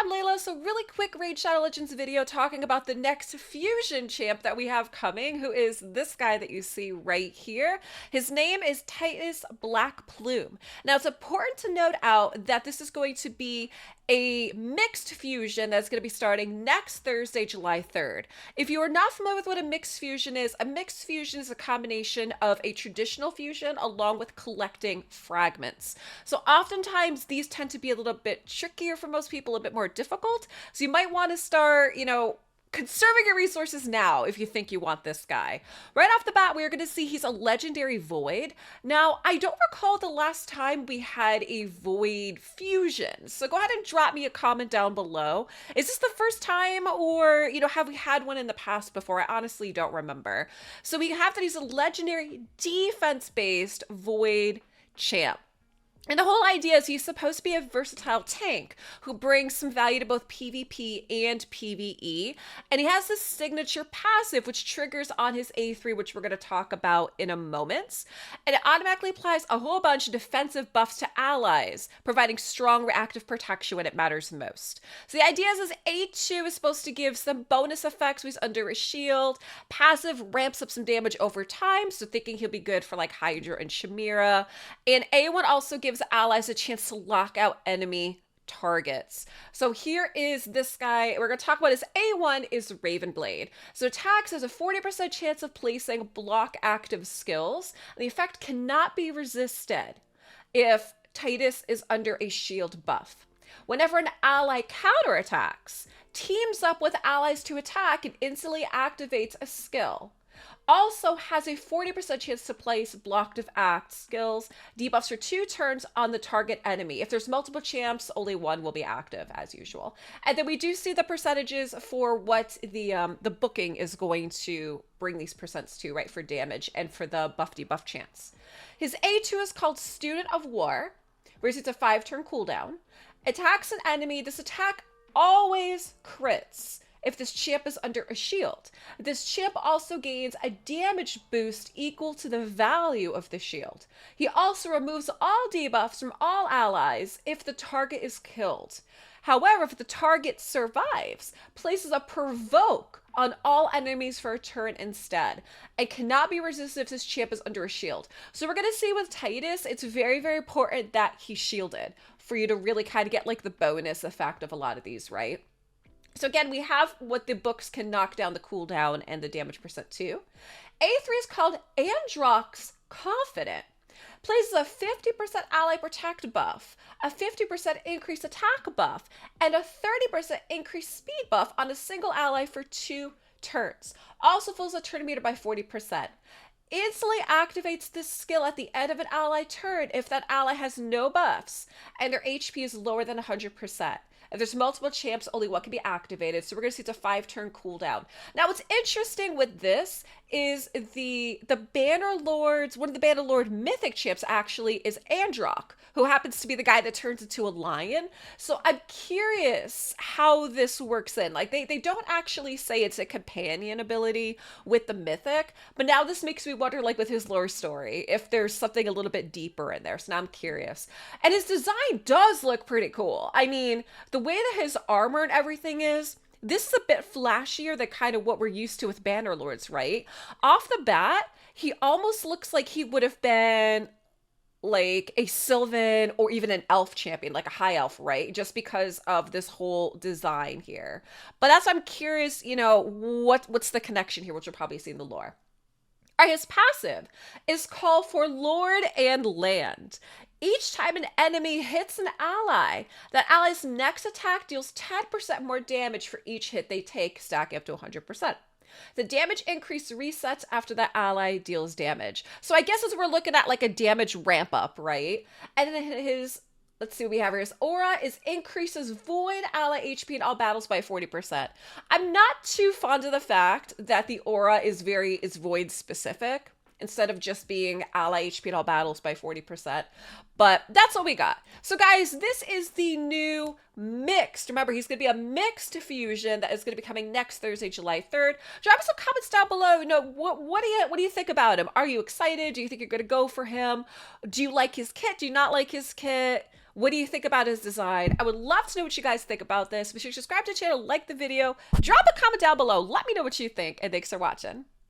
I'm Layla. So really quick Raid Shadow Legends video talking about the next fusion champ that we have coming, who is this guy that you see right here. His name is TITUS BLACKPLUME. Now it's important to note out that this is going to be a mixed fusion that's going to be starting next Thursday, July 3rd. If you are not familiar with what a mixed fusion is a combination of a traditional fusion along with collecting fragments. So oftentimes these tend to be a little bit trickier for most people, a bit more difficult. So you might want to start, conserving your resources now if you think you want this guy. Right off the bat, we are going to see he's a legendary void. Now, I don't recall the last time we had a void fusion, so go ahead and drop me a comment down below. Is this the first time, or, have we had one in the past before? I honestly don't remember. So we have that he's a legendary defense-based void champ. And the whole idea is he's supposed to be a versatile tank who brings some value to both PvP and PvE. And he has this signature passive, which triggers on his A3, which we're going to talk about in a moment. And it automatically applies a whole bunch of defensive buffs to allies, providing strong reactive protection when it matters most. So the idea is A2 is supposed to give some bonus effects when he's under a shield. Passive ramps up some damage over time, so thinking he'll be good for like Hydra and Chimera. And A1 also gives allies a chance to lock out enemy targets. So here is this guy. We're going to talk about his A1 is Ravenblade. So attacks has a 40% chance of placing block active skills. The effect cannot be resisted if Titus is under a shield buff. Whenever an ally counterattacks, teams up with allies to attack and instantly activates a skill. Also has a 40% chance to place blocked of act skills, debuffs for 2 turns on the target enemy. If there's multiple champs, only one will be active as usual. And then we do see the percentages for what the booking is going to bring these percents to, right, for damage and for the buff debuff chance. His A2 is called Student of War, where it's a 5-turn cooldown. Attacks an enemy. This attack always crits if this champ is under a shield. This champ also gains a damage boost equal to the value of the shield. He also removes all debuffs from all allies if the target is killed. However, if the target survives, places a provoke on all enemies for a turn instead, and cannot be resisted if this champ is under a shield. So we're going to see with Titus, it's very, very important that he's shielded for you to really kind of get like the bonus effect of a lot of these, right? So again, we have what the books can knock down the cooldown and the damage percent to. A3 is called Androx Confident. Places a 50% ally protect buff, a 50% increased attack buff, and a 30% increased speed buff on a single ally for 2 turns. Also fills the turn meter by 40%. Instantly activates this skill at the end of an ally turn if that ally has no buffs and their HP is lower than 100%. If there's multiple champs, only one can be activated. So we're going to see it's a 5-turn cooldown. Now, what's interesting with this is the Banner Lords, one of the Banner Lord mythic champs actually is Androck, who happens to be the guy that turns into a lion. So I'm curious how this works in. Like, they don't actually say it's a companion ability with the mythic, but now this makes me wonder, like, with his lore story, if there's something a little bit deeper in there. So now I'm curious. And his design does look pretty cool. I mean, the way that his armor and everything is, this is a bit flashier than kind of what we're used to with Banner Lords, right? Off the bat, he almost looks like he would have been like a Sylvan or even an elf champion, like a high elf, right? Just because of this whole design here. But that's, I'm curious, what's the connection here, which you'll probably see in the lore. All right, his passive is Call for Lord and Land. Each time an enemy hits an ally, that ally's next attack deals 10% more damage for each hit they take, stacking up to 100%. The damage increase resets after that ally deals damage. So I guess as we're looking at like a damage ramp up, right? And then his, let's see what we have here. His aura is increases void ally HP in all battles by 40%. I'm not too fond of the fact that the aura is void specific, instead of just being ally HP in all battles by 40%. But that's what we got. So guys, this is the new mixed. Remember, he's going to be a mixed fusion that is going to be coming next Thursday, July 3rd. Drop us some comments down below. What do you think about him? Are you excited? Do you think you're going to go for him? Do you like his kit? Do you not like his kit? What do you think about his design? I would love to know what you guys think about this. Be sure to subscribe to the channel, like the video, drop a comment down below. Let me know what you think, and thanks for watching.